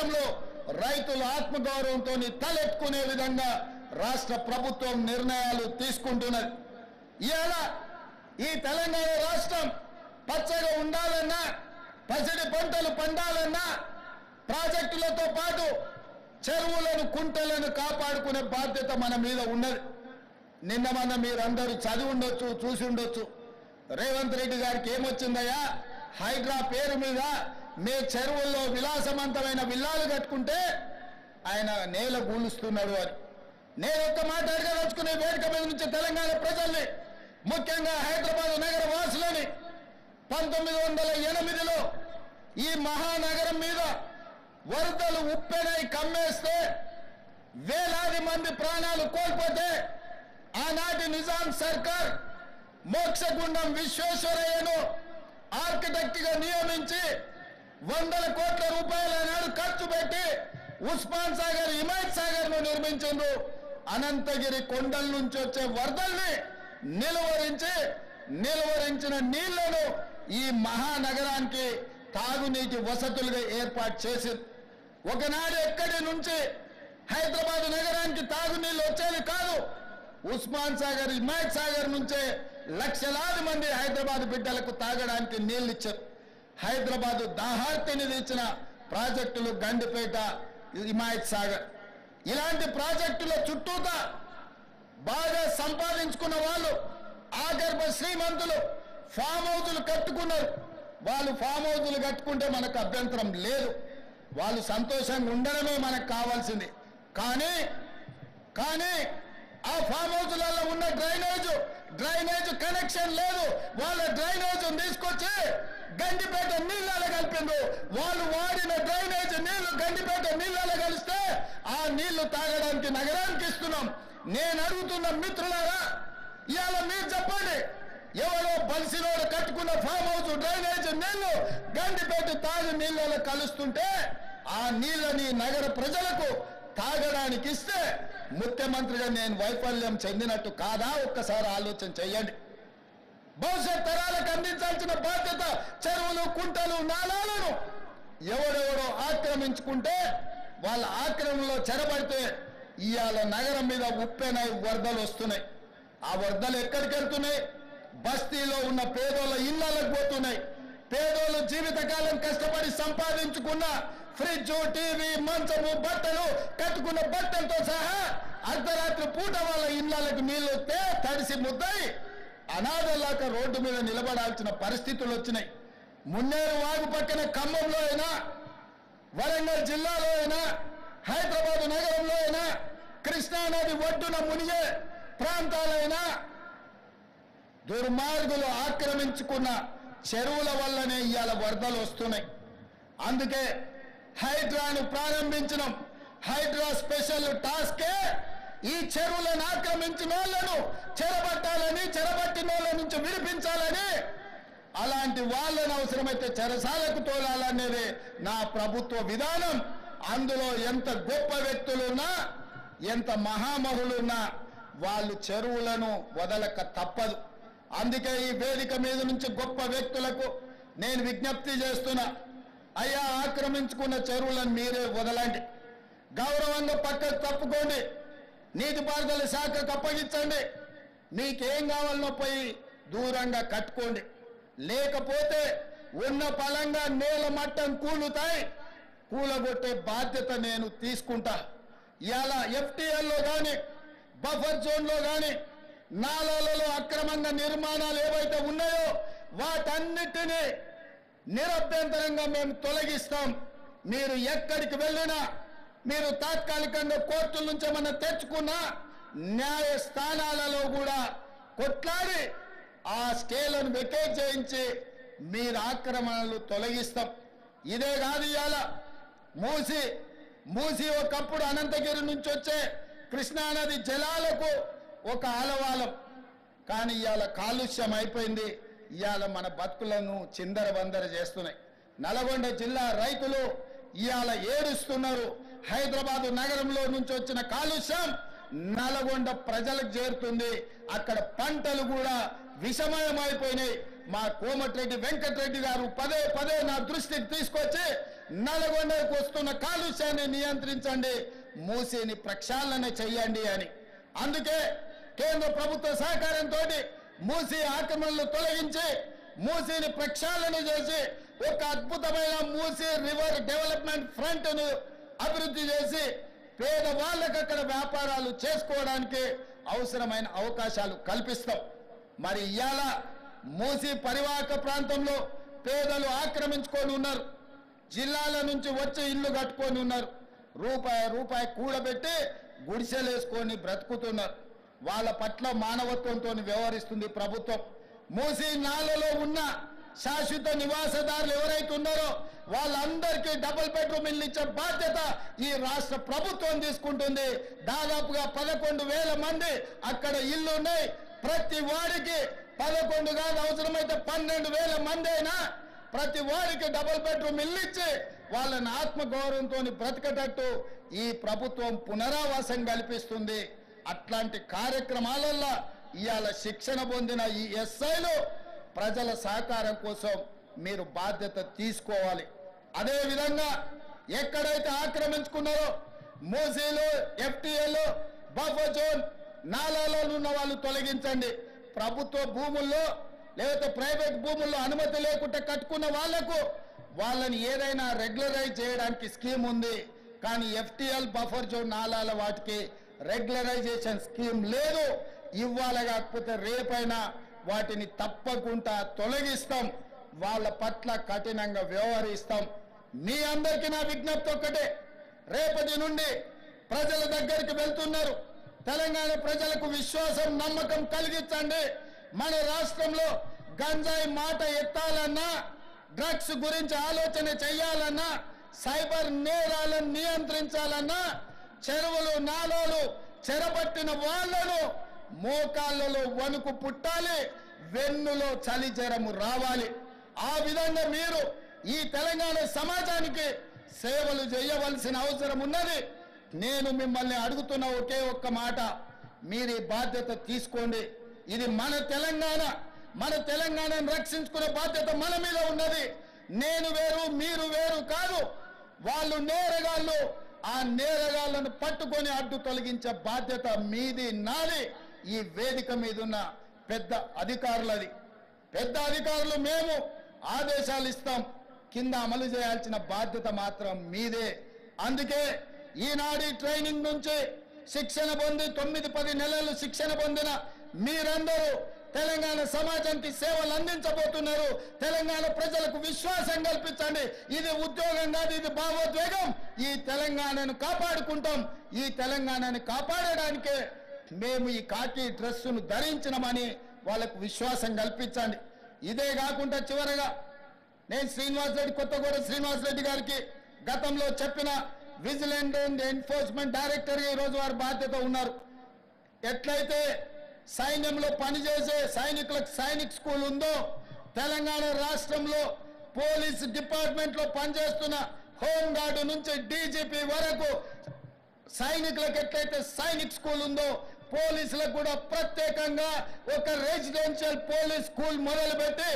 రాష్ట్రంలో రైతుల ఆత్మగౌరవంతో తలెత్తుకునే విధంగా రాష్ట్ర ప్రభుత్వం నిర్ణయాలు తీసుకుంటున్నది. ఇవాళ ఈ తెలంగాణ రాష్ట్రం పచ్చగా ఉండాలన్నా, పసిడి పంటలు పండాలన్నా ప్రాజెక్టులతో పాటు చెరువులను, కుంటలను కాపాడుకునే బాధ్యత మన మీద ఉన్నది. నిన్న మొన్న మీరందరూ చదివి ఉండొచ్చు, చూసి ఉండొచ్చు. రేవంత్ రెడ్డి గారికి ఏమొచ్చిందయ్యా, హైడ్రా పేరు మీద మీ చెరువుల్లో విలాసవంతమైన విల్లాలు కట్టుకుంటే ఆయన నేల గూలుస్తున్నాడు అని. నేను ఒక్క మాట అడగదలుచుకునే వేదిక మీద నుంచి తెలంగాణ ప్రజల్ని, ముఖ్యంగా హైదరాబాద్ నగర వాసులని, 1908లో ఈ మహానగరం మీద వరదలు ఉప్పెనై కమ్మేస్తే వేలాది మంది ప్రాణాలు కోల్పోతే ఆనాటి నిజాం సర్కార్ మోక్షగుండం విశ్వేశ్వరయ్యను ఆర్కిటెక్ట్ గా నియమించి 100 కోట్ల రూపాయల నాడు ఖర్చు పెట్టి ఉస్మాన్ సాగర్, హిమాయత్ సాగర్ ను నిర్మించిండ్రు. అనంతగిరి కొండల నుంచి వచ్చే వరదల్ని నిలువరించిన నీళ్లను ఈ మహానగరానికి తాగునీటి వసతులుగా ఏర్పాటు చేసింది. ఒకనాడు ఎక్కడి నుంచి హైదరాబాద్ నగరానికి తాగునీళ్లు వచ్చేది కాదు. ఉస్మాన్ సాగర్, హిమాయత్ సాగర్ నుంచే లక్షలాది మంది హైదరాబాద్ బిడ్డలకు తాగడానికి నీళ్లు ఇచ్చారు. హైదరాబాద్ దాహార్తిని తీర్చిన ప్రాజెక్టులు గండిపేట, హిమాయత్ సాగర్. ఇలాంటి ప్రాజెక్టుల చుట్టూతా బాగా సంపాదించుకున్న వాళ్ళు, ఆగర్భ శ్రీమంతులు ఫామ్ హౌజులు కట్టుకున్నారు. వాళ్ళు ఫామ్ హౌజులు కట్టుకుంటే మనకు అభ్యంతరం లేదు, వాళ్ళు సంతోషంగా ఉండడమే మనకు కావాల్సింది. కానీ ఆ ఫామ్ హౌజులలో ఉన్న డ్రైనేజ్ కనెక్షన్ లేదు. వాళ్ళ డ్రైనేజ్ తీసుకొచ్చి గండిపేట నీళ్ళలో కలిపిండ్రు. వాళ్ళు వాడిన డ్రైనేజ్ నీళ్లు గండిపేట నీళ్ళలో కలిస్తే ఆ నీళ్లు తాగడానికి నగరానికి ఇస్తున్నాం. నేను అడుగుతున్న మిత్రులారా, ఇవాళ మీరు చెప్పండి, ఎవరో బలిసినోడు కట్టుకున్న ఫామ్ హౌస్ డ్రైనేజ్ నీళ్లు గండిపేట తాగు నీళ్ళలో కలుస్తుంటే ఆ నీళ్ళని నగర ప్రజలకు తాగడానికి ఇస్తే ముఖ్యమంత్రిగా నేను వైఫల్యం చెందినట్టు కాదా? ఒక్కసారి ఆలోచన చెయ్యండి. భవిష్యత్ తరాలకు అందించాల్సిన బాధ్యత చెరువులు, కుంటలు, నాలాలను ఎవడెవడో ఆక్రమించుకుంటే వాళ్ళ ఆక్రమణలో చెరబడితే ఇవాళ నగరం మీద ఉప్పెనై వరదలు వస్తున్నాయి. ఆ వరదలు ఎక్కడికి వెళ్తున్నాయి? బస్తీలో ఉన్న పేదోళ్ళ ఇళ్లకు పోతున్నాయి. పేదోళ్ళు జీవితకాలం కష్టపడి సంపాదించుకున్న ఫ్రిడ్జ్, టీవీ, మంచము, బట్టలు, కట్టుకున్న బట్టలతో సహా అర్ధరాత్రి పూట వాళ్ళ ఇళ్లకు నీళ్లు వస్తే తడిసి ముద్దయి అనాథలాక రోడ్డు మీద నిలబడాల్సిన పరిస్థితులు వచ్చినాయి. మున్నేరు వాగు పక్కన ఖమ్మంలో అయినా, వరంగల్ జిల్లాలో అయినా, హైదరాబాద్ నగరంలో అయినా, కృష్ణానది ఒడ్డున మునిగే ప్రాంతాలైనా దుర్మార్గులు ఆక్రమించుకున్న చెరువుల వల్లనే ఇవాళ వరదలు వస్తున్నాయి. అందుకే హైడ్రాను ప్రారంభించడం, హైడ్రా స్పెషల్ టాస్కే ఈ చెరువులను ఆక్రమించిన వాళ్ళను చెరబట్టాలని, చెరబట్టిన వాళ్ళ నుంచి విడిపించాలని, అలాంటి వాళ్ళను అవసరమైతే చెరసాలకు తోలాలనేది నా ప్రభుత్వ విధానం. అందులో ఎంత గొప్ప వ్యక్తులున్నా, ఎంత మహామహులున్నా వాళ్ళు చెరువులను వదలక తప్పదు. అందుకే ఈ వేదిక మీద నుంచి గొప్ప వ్యక్తులకు నేను విజ్ఞప్తి చేస్తున్నా, అయ్యా ఆక్రమించుకున్న చెరువులను మీరే వదలండి, గౌరవంగా పక్కకు తప్పుకోండి, నీటిపారుదల శాఖకు అప్పగించండి, మీకేం కావాలనో పోయి దూరంగా కట్టుకోండి. లేకపోతే ఉన్న పలంగా నేల మట్టం కూలగొట్టే బాధ్యత నేను తీసుకుంటా. ఇవాళ ఎఫ్టీఎల్లో కానీ, బఫర్ జోన్లో కానీ, నాలాలలో అక్రమంగా నిర్మాణాలు ఏవైతే ఉన్నాయో వాటన్నిటినీ నిరభ్యంతరంగా మేము తొలగిస్తాం. మీరు ఎక్కడికి వెళ్ళినా, మీరు తాత్కాలికంగా కోర్టుల నుంచి ఏమన్నా తెచ్చుకున్నా న్యాయస్థానాలలో కూడా కొట్లాడి ఆ స్కేలను వెకేట్ చేయించి మీరు ఆక్రమణలు తొలగిస్తాం. ఇదే కాదు, ఇవాళ మూసి ఒకప్పుడు అనంతగిరి నుంచి వచ్చే కృష్ణానది జలాలకు ఒక ఆలవాలం. కానీ ఇవాళ కాలుష్యం అయిపోయింది. ఇవాళ మన బతుకులను చిందరబందర చేస్తున్నాయి. నల్గొండ జిల్లా రైతులు ఇవాళ ఏడుస్తున్నారు. హైదరాబాదు నగరంలో నుంచి వచ్చిన కాలుష్యం నల్గొండ ప్రజలకు చేరుతుంది. అక్కడ పంటలు కూడా విషమయమైపోయినాయి. మా కోమటిరెడ్డి వెంకటరెడ్డి గారు పదే నా దృష్టికి తీసుకొచ్చి నల్గొండకు వస్తున్న కాలుష్యాన్ని నియంత్రించండి, మూసీని ప్రక్షాళన చేయండి అని. అందుకే కేంద్ర ప్రభుత్వ సహకారంతో మూసీ ఆక్రమణలు తొలగించి మూసీని ప్రక్షాళన చేసి ఒక అద్భుతమైన మూసీ రివర్ డెవలప్మెంట్ ఫ్రంట్ ను అభివృద్ధి చేసి పేదవాళ్ళకు అక్కడ వ్యాపారాలు చేసుకోవడానికి అవసరమైన అవకాశాలు కల్పిస్తాం. మరి ఇవాళ మూసీ పరివాహక ప్రాంతంలో పేదలు ఆక్రమించుకొని ఉన్నారు, జిల్లాల నుంచి వచ్చి ఇల్లు కట్టుకొని ఉన్నారు, రూపాయి కూడబెట్టి గుడిసెలేసుకొని బ్రతుకుతున్నారు. వాళ్ళ పట్ల మానవత్వంతో వ్యవహరిస్తుంది ప్రభుత్వం. మూసీ నాలలో ఉన్న శాశ్వత నివాసదారులు ఎవరైతే ఉన్నారో వాళ్ళందరికీ డబుల్ బెడ్రూమ్ ఇల్లు ఇచ్చే బాధ్యత ఈ రాష్ట్ర ప్రభుత్వం తీసుకుంటుంది. దాదాపుగా 11,000 మంది అక్కడ ఇల్లు ఉన్నాయి. ప్రతి వాడికి 11 కాదు, అవసరమైతే 12,000 మంది అయినా ప్రతి వాడికి డబుల్ బెడ్రూమ్ ఇల్లు ఇచ్చి వాళ్ళని ఆత్మగౌరవంతో బ్రతకటట్టు ఈ ప్రభుత్వం పునరావాసం కల్పిస్తుంది. అట్లాంటి కార్యక్రమాలలో ఇవాళ శిక్షణ పొందిన ఈ ఎస్ఐలు ప్రజల సహకారం కోసం మీరు బాధ్యత తీసుకోవాలి. అదే విధంగా ఎక్కడైతే ఆక్రమించుకున్నారో మూసీలు, ఎఫ్టీఎల్, బఫర్ జోన్, నాలాలో ఉన్న వాళ్ళు తొలగించండి. ప్రభుత్వ భూముల్లో లేకపోతే ప్రైవేట్ భూముల్లో అనుమతి లేకుండా కట్టుకున్న వాళ్లకు వాళ్ళని ఏదైనా రెగ్యులరైజ్ చేయడానికి స్కీమ్ ఉంది. కానీ ఎఫ్టీఎల్, బఫర్ జోన్, నాలాల వాటికి రెగ్యులరైజేషన్ స్కీమ్ లేదు. ఇవ్వాలి, కాకపోతే రేపైనా వాటిని తప్పకుండా తొలగిస్తాం, వాళ్ళ పట్ల కఠినంగా వ్యవహరిస్తాం. మీ అందరికీ నా విజ్ఞప్తి ఒక్కటే, రేపటి నుండి ప్రజల దగ్గరికి వెళ్తున్నారు. తెలంగాణ ప్రజలకు విశ్వాసం, నమ్మకం కలిగించండి. మన రాష్ట్రంలో గంజాయి మాట ఎత్తాలన్నా, డ్రగ్స్ గురించి ఆలోచన చేయాలన్నా, సైబర్ నేరాలను నియంత్రించాలన్నా, చెరువులు, నాలాలు చెరబట్టిన వాళ్లను మోకాళ్ళలో వణుకు పుట్టాలి, వెన్నులో చలి జ్వరము రావాలి. ఆ విధంగా మీరు ఈ తెలంగాణ సమాజానికి సేవలు చేయవలసిన అవసరం ఉన్నది. నేను మిమ్మల్ని అడుగుతున్న ఒకే ఒక్క మాట, మీరు ఈ బాధ్యత తీసుకోండి. ఇది మన తెలంగాణ, మన తెలంగాణను రక్షించుకునే బాధ్యత మన మీద ఉన్నది. నేను వేరు, మీరు వేరు కాదు. వాళ్ళు నేరగాళ్ళు, ఆ నేరగాళ్లను పట్టుకొని అడ్డు తొలగించే బాధ్యత మీది, నాది. ఈ వేదిక మీద ఉన్న పెద్ద అధికారులది. పెద్ద అధికారులు మేము ఆదేశాలు ఇస్తాం, కింద అమలు చేయాల్సిన బాధ్యత మాత్రం మీదే. అందుకే ఈనాడు ట్రైనింగ్ నుంచి శిక్షణ పొంది 9-10 నెలలు శిక్షణ పొందిన మీరందరూ తెలంగాణ సమాజానికి సేవలు అందించబోతున్నారు. తెలంగాణ ప్రజలకు విశ్వాసం కల్పించండి. ఇది ఉద్యోగం కాదు, ఇది భావోద్వేగం. ఈ తెలంగాణను కాపాడుకుంటాం. ఈ తెలంగాణను కాపాడడానికే మేము ఈ కాకి డ్రెస్సును ధరించినమని వాళ్ళకు విశ్వాసం కల్పించండి. ఇదే కాకుండా చివరగా నేను కొత్తగూడ శ్రీనివాస్ రెడ్డి గారికి గతంలో చెప్పిన విజిలెన్స్ అండ్ ఎన్ఫోర్స్మెంట్ డైరెక్టర్ ఈరోజు వారి బాధ్యత ఉన్నారు. ఎట్లయితే సైన్యంలో పనిచేసే సైనికులకు సైనిక్ స్కూల్ ఉందో, తెలంగాణ రాష్ట్రంలో పోలీస్ డిపార్ట్మెంట్ లో పనిచేస్తున్న హోంగార్డు నుంచి డీజీపీ వరకు సైనికులకు ఎట్లయితే సైనిక్ స్కూల్ ఉందో, పోలీసులకు కూడా ప్రత్యేకంగా ఒక రెసిడెన్షియల్ పోలీస్ స్కూల్ మొదలుపెట్టి